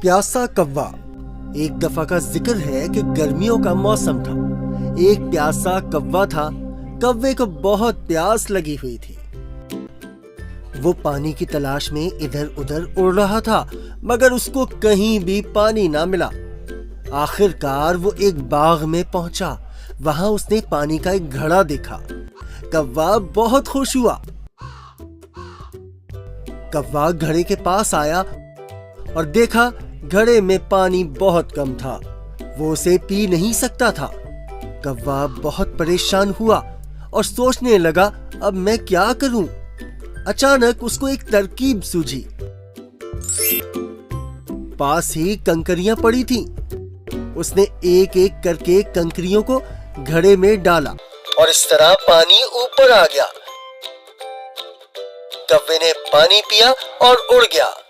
پیاسا کوا۔ ایک دفعہ کا ذکر ہے کہ گرمیوں کا موسم تھا، ایک پیاسا کوا تھا۔ کوے کو بہت پیاس لگی ہوئی تھی۔ وہ پانی کی تلاش میں ادھر ادھر اڑ رہا تھا، مگر اس کو کہیں بھی پانی نہ ملا۔ آخر کار وہ ایک باغ میں پہنچا۔ وہاں اس نے پانی کا ایک گھڑا دیکھا۔ کوا بہت خوش ہوا۔ کوا گھڑے کے پاس آیا اور دیکھا گھڑے میں پانی بہت کم تھا، وہ اسے پی نہیں سکتا تھا۔ کوا بہت پریشان ہوا اور سوچنے لگا اب میں کیا کروں۔ اچانک اس کو ایک ترکیب سوجھی۔ پاس ہی کنکریاں پڑی تھیں۔ اس نے ایک ایک کر کے کنکریوں کو گھڑے میں ڈالا اور اس طرح پانی اوپر آ گیا۔ کوے نے پانی پیا اور اڑ گیا۔